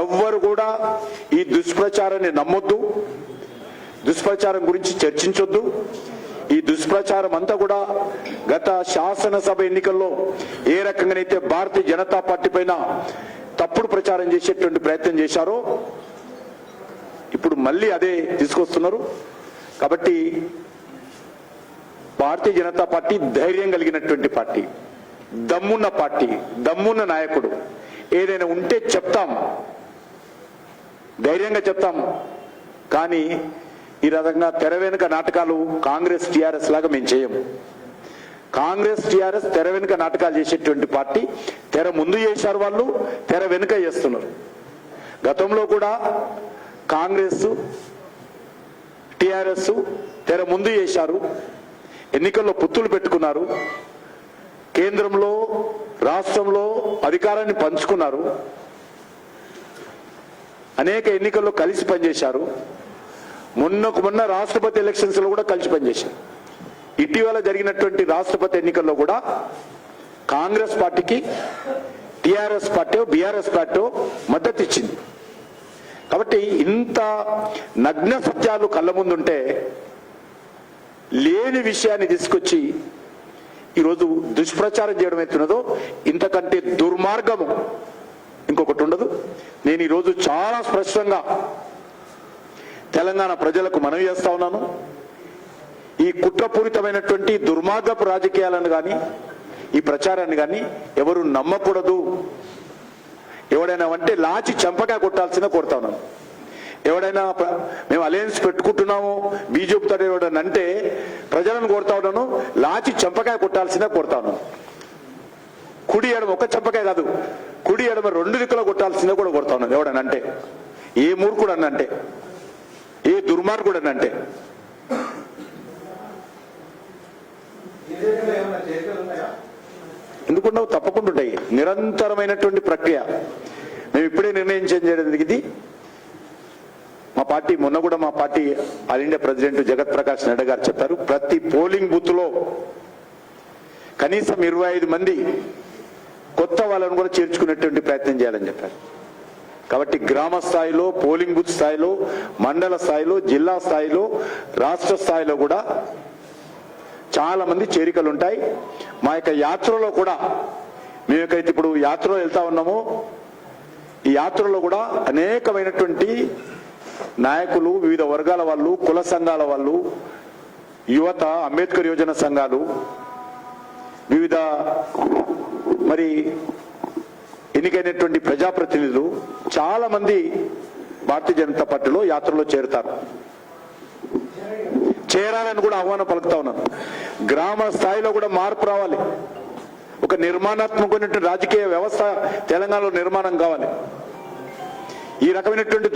ఎవ్వరు కూడా ఈ దుష్ప్రచారాన్ని నమ్మొద్దు, దుష్ప్రచారం గురించి చర్చించొద్దు. ఈ దుష్ప్రచారం అంతా కూడా గత శాసనసభ ఎన్నికల్లో ఏ రకంగానైతే భారతీయ జనతా పార్టీ పైన తప్పుడు ప్రచారం చేసేటువంటి ప్రయత్నం చేశారో ఇప్పుడు మళ్ళీ అదే తీసుకొస్తున్నారు. కాబట్టి భారతీయ జనతా పార్టీ ధైర్యం కలిగినటువంటి పార్టీ, దమ్మున్న పార్టీ, దమ్మున్న నాయకుడు. ఏదైనా ఉంటే చెప్తాం, ధైర్యంగా చెప్తాం. కానీ ఈ రకంగా తెర వెనుక నాటకాలు కాంగ్రెస్ టీఆర్ఎస్ లాగా మేము చేయము. కాంగ్రెస్ టీఆర్ఎస్ తెర వెనుక నాటకాలు చేసేటువంటి పార్టీ. తెర ముందు చేశారు వాళ్ళు, తెర వెనుక చేస్తున్నారు. గతంలో కూడా కాంగ్రెస్ టీఆర్ఎస్ తెర ముందు చేశారు, ఎన్నికల్లో పుత్తులు పెట్టుకున్నారు, కేంద్రంలో రాష్ట్రంలో అధికారాన్ని పంచుకున్నారు, అనేక ఎన్నికల్లో కలిసి పనిచేశారు. మొన్న రాష్ట్రపతి ఎలక్షన్స్ లో కూడా కలిసి పనిచేశారు. ఇటీవల జరిగినటువంటి రాష్ట్రపతి ఎన్నికల్లో కూడా కాంగ్రెస్ పార్టీకి టీఆర్ఎస్ పార్టీ బీఆర్ఎస్ పార్టీ మద్దతు ఇచ్చింది. కాబట్టి ఇంత నగ్న సత్యాలు కళ్ళ ముందుంటే లేని విషయాన్ని తీసుకొచ్చి ఈరోజు దుష్ప్రచారం చేయడం అవుతున్నదో ఇంతకంటే దుర్మార్గము ఇంకొకటి ఉండదు. నేను ఈరోజు చాలా స్పష్టంగా తెలంగాణ ప్రజలకు మనవి చేస్తా ఉన్నాను. ఈ కుట్రపూరితమైనటువంటి దుర్మార్గపు రాజకీయాలను కానీ ఈ ప్రచారాన్ని కానీ ఎవరు నమ్మకూడదు. ఎవడైనా అంటే లాచి చంపగా కొట్టాల్సిన కోరుతా ఉన్నాను. ఎవడైనా మేము అలయన్స్ పెట్టుకుంటున్నాము బీజేపీతో ఎవడని అంటే ప్రజలను కోరుతా ఉన్నాను, లాచి చెంపకాయ కొట్టాల్సిందే కోరుతా ఉన్నాను. కుడి ఎడమ ఒక చెంపకాయ కాదు, కుడి ఎడమ 2 దిక్కులో కొట్టాల్సిందే కూడా కోరుతా ఉన్నాను. ఎవడని అంటే, ఏ మూర్ఖుడు అన్నంటే, ఏ దుర్మార్గుడు అన్నంటే. ఎందుకున్నావు? తప్పకుండా ఉంటాయి. నిరంతరమైనటువంటి ప్రక్రియ. మేము ఇప్పుడే నిర్ణయించడం జరిగింది. మా పార్టీ మొన్న కూడా మా పార్టీ ఆల్ ఇండియా ప్రెసిడెంట్ జగత్ ప్రకాష్ నడ్డా గారు చెప్పారు, ప్రతి పోలింగ్ బూత్ లో కనీసం 25 మంది కొత్త వాళ్ళను కూడా చేర్చుకునేటువంటి ప్రయత్నం చేయాలని చెప్పారు. కాబట్టి గ్రామ స్థాయిలో, పోలింగ్ బూత్ స్థాయిలో, మండల స్థాయిలో, జిల్లా స్థాయిలో, రాష్ట్ర స్థాయిలో కూడా చాలా మంది చేరికలు ఉంటాయి. మా యొక్క యాత్రలో కూడా మేమైతే ఇప్పుడు యాత్రలో వెళ్తా ఉన్నామో, ఈ యాత్రలో కూడా అనేకమైనటువంటి నాయకులు, వివిధ వర్గాల వాళ్ళు, కుల సంఘాల వాళ్ళు, యువత, అంబేద్కర్ యోజన సంఘాలు, వివిధ మరి ఎన్నికైనటువంటి ప్రజాప్రతినిధులు చాలా మంది భారతీయ జనతా పార్టీలో యాత్రలో చేరుతారు. చేరాలని కూడా ఆహ్వానం పలుకుతా ఉన్నాను. గ్రామ స్థాయిలో కూడా మార్పు రావాలి. ఒక నిర్మాణాత్మకమైనటువంటి రాజకీయ వ్యవస్థ తెలంగాణలో నిర్మాణం కావాలి. ఈ రకమైనటువంటి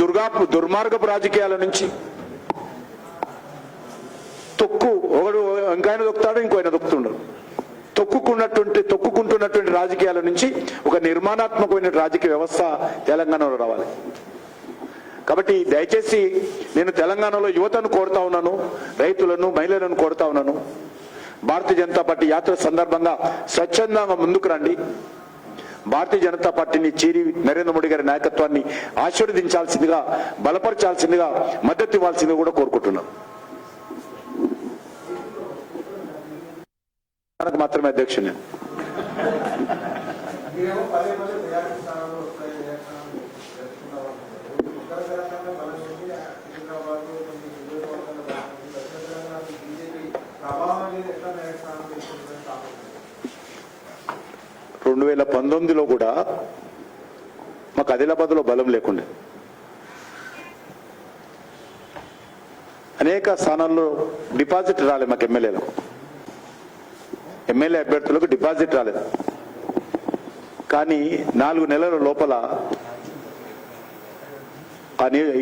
దుర్మార్గపు రాజకీయాల నుంచి ఒకడు ఇంకాయన దొక్కుతాడు, ఇంకో ఆయన దొక్కుతుండడు. తొక్కుకుంటున్నటువంటి రాజకీయాల నుంచి ఒక నిర్మాణాత్మకమైన రాజకీయ వ్యవస్థ తెలంగాణలో రావాలి. కాబట్టి దయచేసి నేను తెలంగాణలో యువతను కోరుతా ఉన్నాను, రైతులను, మహిళలను కోరుతా ఉన్నాను. భారతీయ జనతా పార్టీ యాత్ర సందర్భంగా స్వచ్ఛందంగా ముందుకు రండి. భారతీయ జనతా పార్టీని చేరి నరేంద్ర మోడీ గారి నాయకత్వాన్ని ఆశీర్వదించాల్సిందిగా, బలపరచాల్సిందిగా, మద్దతు ఇవ్వాల్సిందిగా కూడా కోరుకుంటున్నాను. మాత్రమే అధ్యక్షుడు నేను. రెండు 2019లో కూడా మాకు ఆదిలాబాద్లో బలం లేకుండే, అనేక స్థానాల్లో డిపాజిట్ రాలేదు మాకు. ఎమ్మెల్యే అభ్యర్థులకు డిపాజిట్ రాలేదు. కానీ 4 నెలల లోపల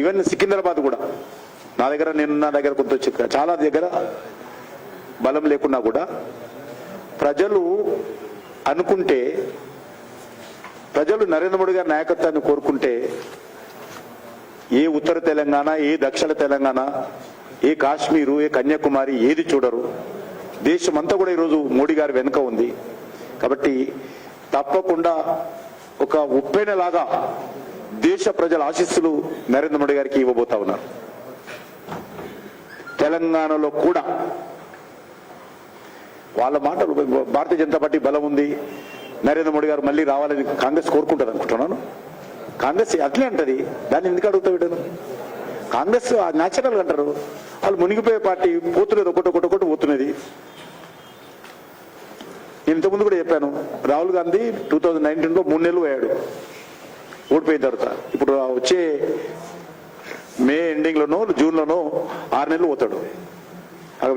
ఈవెన్ సికింద్రాబాద్ కూడా నా దగ్గర కొంత చాలా దగ్గర బలం లేకున్నా కూడా ప్రజలు అనుకుంటే, ప్రజలు నరేంద్ర మోడీ గారి నాయకత్వాన్ని కోరుకుంటే ఏ ఉత్తర తెలంగాణ, ఏ దక్షిణ తెలంగాణ, ఏ కాశ్మీరు, ఏ కన్యాకుమారి ఏది చూడరు. దేశమంతా కూడా ఈరోజు మోడీ గారి వెనుక ఉంది. కాబట్టి తప్పకుండా ఒక ఉప్పెనలాగా దేశ ప్రజల ఆశీస్సులు నరేంద్ర మోడీ గారికి ఇవ్వబోతా ఉన్నారు. తెలంగాణలో కూడా వాళ్ళ మాటలు, భారతీయ జనతా పార్టీ బలం ఉంది, నరేంద్ర మోడీ గారు మళ్ళీ రావాలని కాంగ్రెస్ కోరుకుంటుంది అనుకుంటున్నాను. కాంగ్రెస్ అట్లే అంటది, దాన్ని ఎందుకు అడుగుతా పెట్టాను? కాంగ్రెస్ న్యాచురల్గా అంటారు. వాళ్ళు మునిగిపోయే పార్టీ, పోతున్నది ఒకటి పోతున్నది. నేను ఇంతకుముందు కూడా చెప్పాను, రాహుల్ గాంధీ 2019లో 3 నెలలు పోయాడు ఓడిపోయిన తర్వాత. ఇప్పుడు వచ్చే మే ఎండింగ్లోనో జూన్లోనో 6 నెలలు పోతాడు,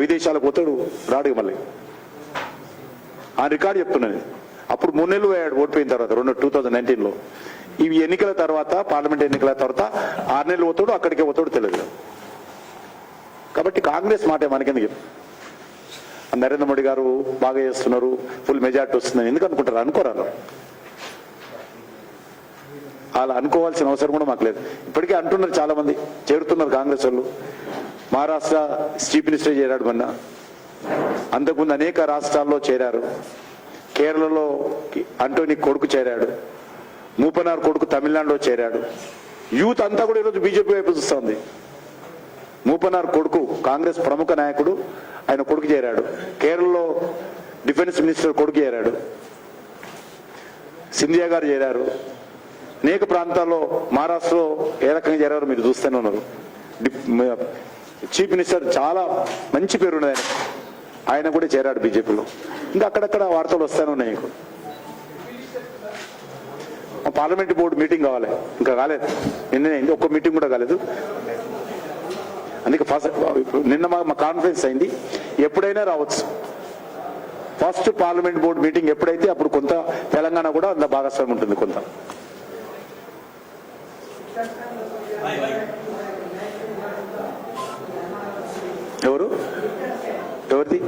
విదేశాలకు పోతాడు, రాడు మళ్ళీ. ఆ రికార్డు చెప్తున్నాను. అప్పుడు 3 నెలలు పోయాడు ఓడిపోయిన తర్వాత 2019లో. ఇవి ఎన్నికల తర్వాత, పార్లమెంట్ ఎన్నికల తర్వాత 6 నెలలు పోతాడు, అక్కడికే పోతాడు తెలియదు. కాబట్టి కాంగ్రెస్ మాట మనకెందుకు? నరేంద్ర మోడీ గారు బాగా చేస్తున్నారు, ఫుల్ మెజార్టీ వస్తుందని ఎందుకు అనుకుంటారు? అనుకోరాను. అలా అనుకోవాల్సిన అవసరం కూడా మాకు లేదు. ఇప్పటికే అంటున్నారు, చాలా మంది చేరుతున్నారు కాంగ్రెస్ వాళ్ళు. మహారాష్ట్ర చీఫ్ మినిస్టర్ చేరాడు మొన్న, అంతకుముందు అనేక రాష్ట్రాల్లో చేరారు. కేరళలో అంటోనీ కొడుకు చేరాడు, మూపనార్ కొడుకు తమిళనాడులో చేరాడు. యూత్ అంతా కూడా ఈరోజు బీజేపీ వైపు చూస్తుంది. మూపనార్ కొడుకు కాంగ్రెస్ ప్రముఖ నాయకుడు, ఆయన కొడుకు చేరాడు. కేరళలో డిఫెన్స్ మినిస్టర్ కొడుకు చేరాడు, సింధియా గారు చేరారు. అనేక ప్రాంతాల్లో మహారాష్ట్రలో ఏ రకంగా చేరారో మీరు చూస్తూనే ఉన్నారు. చీఫ్ మినిస్టర్ చాలా మంచి పేరున్నది ఆయన కూడా చేరాడు బీజేపీలో. ఇంకా అక్కడక్కడ వార్తలు వస్తూనే ఉన్నాయి. పార్లమెంట్ బోర్డు మీటింగ్ కావాలి, ఇంకా కాలేదు, నిన్న ఒక్క మీటింగ్ కూడా కాలేదు. అందుకే నిన్న మా కాన్ఫరెన్స్ అయింది, ఎప్పుడైనా రావచ్చు. ఫస్ట్ పార్లమెంట్ బోర్డు మీటింగ్ ఎప్పుడైతే అప్పుడు కొంత తెలంగాణ కూడా అంత భాగస్వామ్యం ఉంటుంది. కొంత ఎవరిది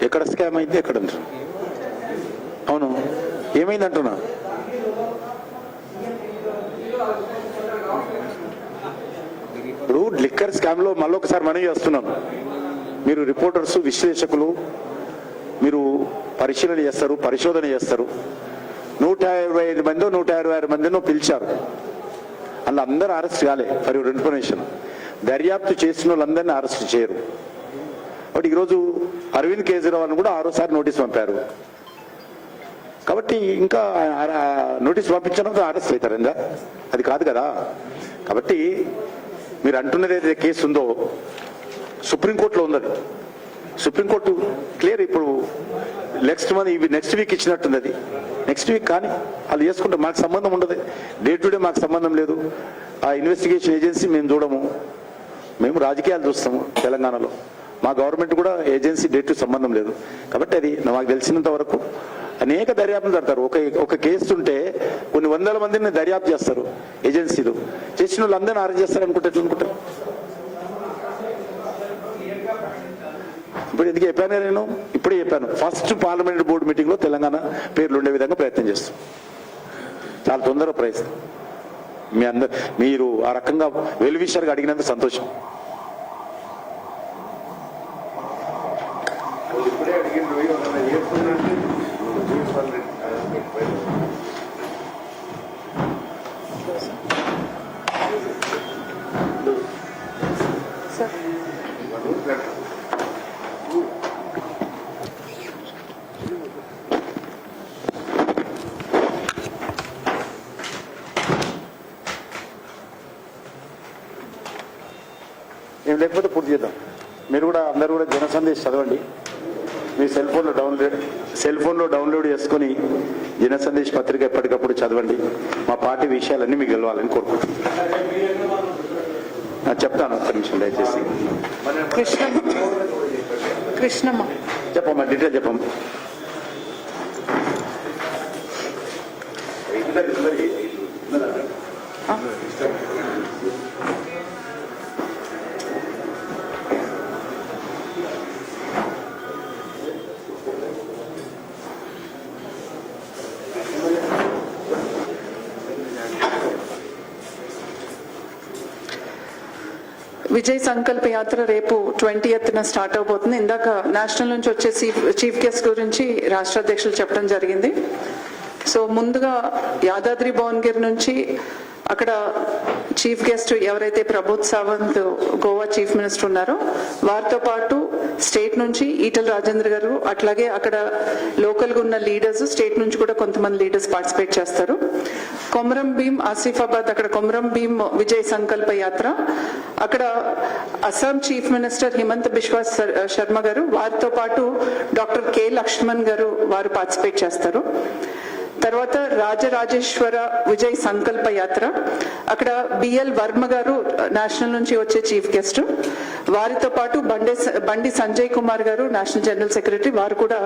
ఎక్కడ స్కామ్ అయింది, ఎక్కడ అంటున్నా? అవును, ఏమైంది అంటున్నా? ఇప్పుడు లిక్కర్ స్కామ్ లో మళ్ళొకసారి మనవి చేస్తున్నాం. మీరు రిపోర్టర్స్, విశ్లేషకులు, మీరు పరిశీలన చేస్తారు, పరిశోధన చేస్తారు. 125 మందో 126 మందినో పిలిచారు, అందులో అందరూ అరెస్ట్ కాలే. ఫర్ యువర్ ఇన్ఫర్మేషన్, దర్యాప్తు చేసిన వాళ్ళందరినీ అరెస్ట్ చేయరు. బట్ ఈరోజు అరవింద్ కేజ్రీవాల్ కూడా 6వ నోటీస్ పంపారు. కాబట్టి ఇంకా నోటీస్ పంపించడం అరెస్ట్ అవుతారంగా, అది కాదు కదా. కాబట్టి మీరు అంటున్నది ఏదైతే కేసు ఉందో సుప్రీంకోర్టులో ఉన్నది. Supreme court clear. ఇప్పుడు నెక్స్ట్ వీక్ ఇచ్చినట్టుంది. అది నెక్స్ట్ వీక్ కానీ వాళ్ళు చేసుకుంటే మాకు సంబంధం ఉండదు. డే టు డే మాకు సంబంధం లేదు. ఆ ఇన్వెస్టిగేషన్ ఏజెన్సీ మేము చూడము. మేము రాజకీయాలు చూస్తాము తెలంగాణలో. మా గవర్నమెంట్ కూడా ఏజెన్సీ డే టు సంబంధం లేదు. కాబట్టి అది నాకు తెలిసినంత వరకు అనేక దర్యాప్తులు జరుగుతారు. ఒక కేసు ఉంటే కొన్ని వందల మందిని దర్యాప్తు చేస్తారు ఏజెన్సీలు. చేసిన వాళ్ళందరినీ అరెస్ట్ చేస్తారు అనుకుంటే ఎట్లా అనుకుంటారు? ఇప్పుడు ఎందుకు చెప్పాను నేను? ఇప్పుడే చెప్పాను, ఫస్ట్ పార్లమెంట్ బోర్డు మీటింగ్ లో తెలంగాణ పేర్లు ఉండే విధంగా ప్రయత్నం చేస్తాం. చాలా తొందరగా ప్రయత్నం. మీరు ఆ రకంగా వెలువిషయాలుగా అడిగినందుకు సంతోషం. ఏం లేకపోతే పూర్తి చేద్దాం. మీరు కూడా అందరూ కూడా జన సందేశ్ చదవండి. మీ సెల్ ఫోన్లో డౌన్లోడ్ చేసుకుని జన సందేశ్ పత్రిక ఎప్పటికప్పుడు చదవండి. మా పార్టీ విషయాలన్నీ మీకు గెలవాలని కోరుకుంటున్నాను. చెప్తాను, ఒక్క నిమిషం దయచేసి. కృష్ణమ్మ చెప్పమ్మా, డీటెయిల్ చెప్పమ్మా. విజయ్ సంకల్ప యాత్ర రేపు 20th స్టార్ట్ అవబోతుంది. ఇందాక నేషనల్ నుంచి వచ్చే చీఫ్ గెస్ట్ గురించి రాష్ట్ర అధ్యక్షులు చెప్పడం జరిగింది. సో ముందుగా యాదాద్రి భువనగిరి నుంచి అక్కడ చీఫ్ గెస్ట్ ఎవరైతే ప్రబోధ్ సావంత్ గోవా చీఫ్ మినిస్టర్ ఉన్నారో వారితో పాటు స్టేట్ నుంచి ఈటల రాజేంద్ర గారు, అట్లాగే అక్కడ లోకల్ గా ఉన్న లీడర్స్, స్టేట్ నుంచి కూడా కొంతమంది లీడర్స్ పార్టిసిపేట్ చేస్తారు. కొమరం భీం ఆసిఫాబాద్, అక్కడ కొమరం భీం విజయ్ సంకల్ప యాత్ర, అక్కడ అస్సాం చీఫ్ మినిస్టర్ హిమంత బిశ్వా శర్మ గారు, వారితో పాటు డాక్టర్ కె లక్ష్మణ్ గారు వారు పార్టిసిపేట్ చేస్తారు. తర్వాత రాజరాజేశ్వర విజయ్ సంకల్ప యాత్ర, అక్కడ బిఎల్ వర్మ గారు నేషనల్ నుంచి వచ్చే చీఫ్ గెస్ట్, వారితో పాటు బండి సంజయ్ కుమార్ గారు నేషనల్ జనరల్ సెక్రటరీ, వారు కూడా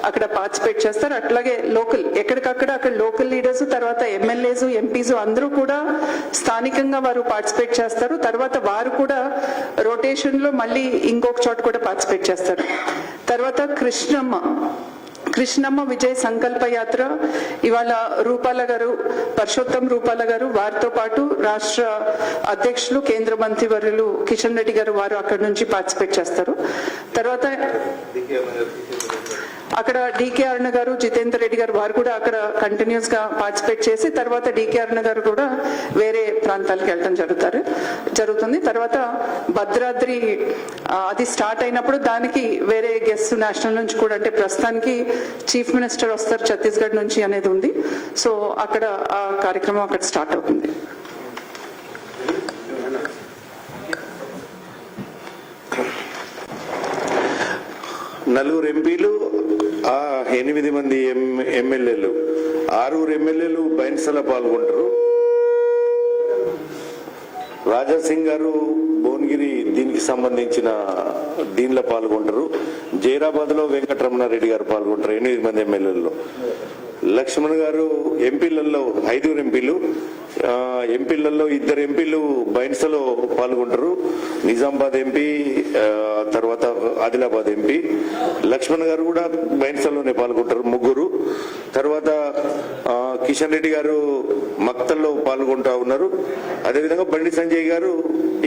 అక్కడ పార్టిసిపేట్ చేస్తారు. అట్లాగే లోకల్ ఎక్కడికక్కడ అక్కడ లోకల్ లీడర్స్, తర్వాత ఎమ్మెల్యేస్, ఎంపీస్ అందరూ కూడా స్థానికంగా వారు పార్టిసిపేట్ చేస్తారు. తర్వాత వారు కూడా రొటేషన్ లో మళ్ళీ ఇంకొక చోట కూడా పార్టిసిపేట్ చేస్తారు. తర్వాత కృష్ణమ్మ విజయ్ సంకల్ప యాత్ర, ఇవాళ రూపాల గారు, పరశోత్తం రూపాల గారు, వారితో పాటు రాష్ట్ర అధ్యక్షులు కేంద్ర మంత్రివర్యులు కిషన్ రెడ్డి గారు, వారు అక్కడ నుంచి పార్టిసిపేట్ చేస్తారు. తర్వాత అక్కడ డికే అరుణ గారు, జితేందర్ రెడ్డి గారు, వారు కూడా అక్కడ కంటిన్యూస్ గా పార్టిసిపేట్ చేసి తర్వాత డికే అరుణ గారు కూడా వేరే ప్రాంతాలకు వెళ్ళడం జరుగుతుంది. తర్వాత భద్రాద్రి అది స్టార్ట్ అయినప్పుడు దానికి వేరే గెస్ట్ నేషనల్ నుంచి కూడా, అంటే ప్రస్తుతానికి చీఫ్ మినిస్టర్ వస్తారు ఛత్తీస్గఢ్ నుంచి అనేది ఉంది. సో అక్కడ ఆ కార్యక్రమం అక్కడ స్టార్ట్ అవుతుంది. 4 ఎంపీలు, 8 మంది ఎమ్మెల్యేలు, 6 ఎమ్మెల్యేలు బైన్సలో పాల్గొంటారు. రాజాసింగ్ గారు భువనగిరి దీనికి సంబంధించిన దీనిలో పాల్గొంటారు. జైరాబాద్ లో వెంకటరమణారెడ్డి గారు పాల్గొంటారు 8 మంది ఎమ్మెల్యేలలో. లక్ష్మణ్ గారు ఎంపీలలో 5 ఎంపీలు, ఎంపీలలో 2 ఎంపీలు బైన్సలో పాల్గొంటారు. నిజామాబాద్ ఎంపీ, తర్వాత ఆదిలాబాద్ ఎంపీ. లక్ష్మణ్ గారు కూడా బైన్సలోనే పాల్గొంటారు 3. తర్వాత కిషన్ రెడ్డి గారు మక్తల్లో పాల్గొంటా ఉన్నారు. అదేవిధంగా బండి సంజయ్ గారు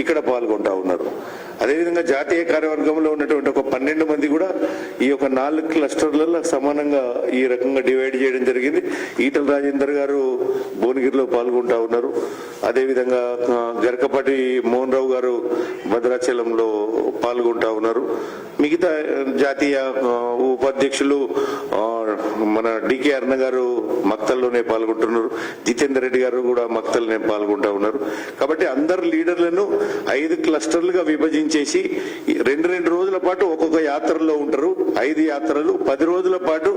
ఇక్కడ పాల్గొంటా ఉన్నారు. అదేవిధంగా జాతీయ కార్యవర్గంలో ఉన్నటువంటి ఒక 12 మంది కూడా ఈ యొక్క 4 క్లస్టర్లలో సమానంగా ఈ రకంగా డివైడ్ చేయడం జరిగింది. ఈటల రాజేందర్ గారు భువనగిరిలో పాల్గొంటా ఉన్నారు. అదేవిధంగా గరకపాటి మోహన్ రావు గారు భద్రాచలంలో పాల్గొంటా ఉన్నారు. మిగతా జాతీయ ఉపాధ్యక్షులు మన డికే అరుణ గారు మక్తల్లోనే పాల్గొంటున్నారు. జితేందర్ రెడ్డి గారు కూడా మక్తల్లోనే పాల్గొంటా ఉన్నారు. కాబట్టి అందరు లీడర్లను 5 క్లస్టర్లుగా విభజించేసి 2 రోజుల పాటు ఒక్కొక్క యాత్రలో ఉంటారు. 5 యాత్రలు 10 రోజుల పాటు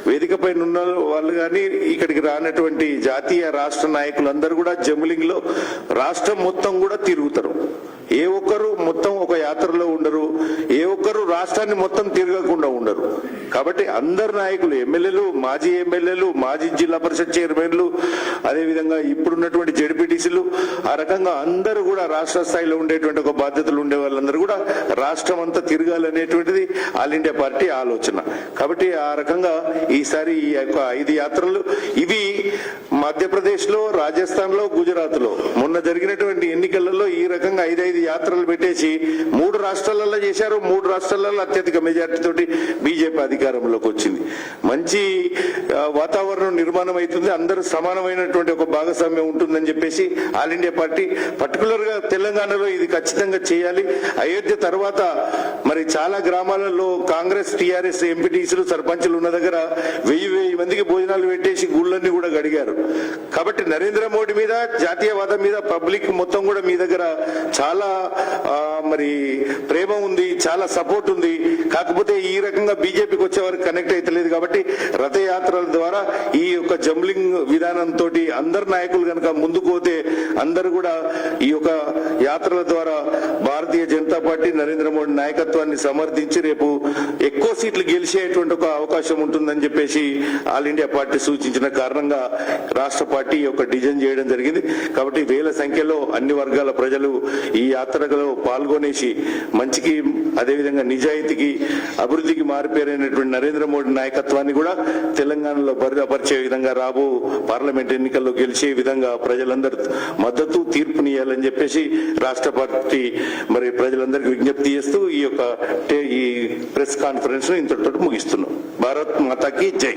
వేదిక పైన ఉన్న వాళ్ళు కానీ ఇక్కడికి రానటువంటి జాతీయ రాష్ట్ర నాయకులందరూ కూడా జమ్లింగ్ లో రాష్ట్రం మొత్తం కూడా తిరుగుతారు. ఏ ఒక్కరు మొత్తం ఒక యాత్రలో ఉండరు, ఏ ఒక్కరు రాష్ట్రాన్ని మొత్తం తిరగకుండా ఉండరు. కాబట్టి అందరు నాయకులు, ఎమ్మెల్యేలు, మాజీ ఎమ్మెల్యేలు, మాజీ జిల్లా పరిషత్ చైర్మన్లు, అదేవిధంగా ఇప్పుడున్నటువంటి జెడ్పీటీసీలు, ఆ రకంగా అందరూ కూడా రాష్ట్ర స్థాయిలో ఉండేటువంటి ఒక బాధ్యతలు ఉండే వాళ్ళందరూ కూడా రాష్ట్రం అంతా తిరగాలనేటువంటిది ఆల్ ఇండియా పార్టీ ఆలోచన. కాబట్టి ఆ రకంగా ఈసారి ఈ యొక్క 5 యాత్రలు ఇవి మధ్యప్రదేశ్ లో, రాజస్థాన్ లో, గుజరాత్ లో మొన్న జరిగినటువంటి ఎన్నికలలో ఈ రకంగా 5 యాత్రలు పెట్టేసి 3 రాష్ట్రాలలో చేశారు. 3 రాష్ట్రాలలో అత్యధిక మెజార్టీ తోటి బీజేపీ అధికారంలోకి వచ్చింది. మంచి వాతావరణం నిర్మాణం అవుతుంది. అందరూ సమానమైనటువంటి ఒక భాగస్వామ్యం ఉంటుందని చెప్పేసి ఆల్ ఇండియా పార్టీ పర్టికులర్ గా తెలంగాణలో ఇది ఖచ్చితంగా చేయాలి. అయోధ్య తర్వాత మరి చాలా గ్రామాలలో కాంగ్రెస్, టీఆర్ఎస్ ఎంపీటీసీలు, సర్పంచులు ఉన్న దగ్గర 1000 మందికి భోజనాలు పెట్టేసి గుళ్ళన్నీ కూడా గడిగారు. కాబట్టి నరేంద్ర మోడీ మీద, జాతీయవాదం మీద పబ్లిక్ మొత్తం కూడా మీ దగ్గర చాలా మరి ప్రేమ ఉంది, చాలా సపోర్ట్ ఉంది. కాకపోతే ఈ రకంగా బీజేపీకి వచ్చే వరకు కనెక్ట్ అయితలేదు. కాబట్టి రథయాత్రల ద్వారా ఈ యొక్క జంబ్లింగ్ విధానంతో అందరు నాయకులు కనుక ముందుకు పోతే అందరు కూడా ఈ యొక్క యాత్రల ద్వారా భారతీయ జనతా పార్టీ, నరేంద్ర మోడీ నాయకత్వాన్ని సమర్థించి రేపు ఎక్కువ సీట్లు గెలిచేటువంటి ఒక అవకాశం ఉంటుందని చెప్పేసి ఆల్ ఇండియా పార్టీ సూచించిన కారణంగా రాష్ట్ర పార్టీ యొక్క డిజైన్ చేయడం జరిగింది. కాబట్టి వేల సంఖ్యలో అన్ని వర్గాల ప్రజలు ఈ యాత్రలో పాల్గొనేసి మంచికి, అదేవిధంగా నిజాయితీకి, అభివృద్ధికి మారిపోయినటువంటి నరేంద్ర మోడీ నాయకత్వాన్ని కూడా తెలంగాణలో భద్రపరిచే విధంగా రాబో పార్లమెంట్ ఎన్నికల్లో గెలిచే విధంగా ప్రజలందరూ మద్దతు, తీర్పునియాలని చెప్పేసి రాష్ట్ర పార్టీ మరి ప్రజలందరికీ విజ్ఞప్తి చేస్తూ ఈ ప్రెస్ కాన్ఫరెన్స్ ఇంతటితో ముగిస్తున్నాం. భారత్ మాతాకి జై.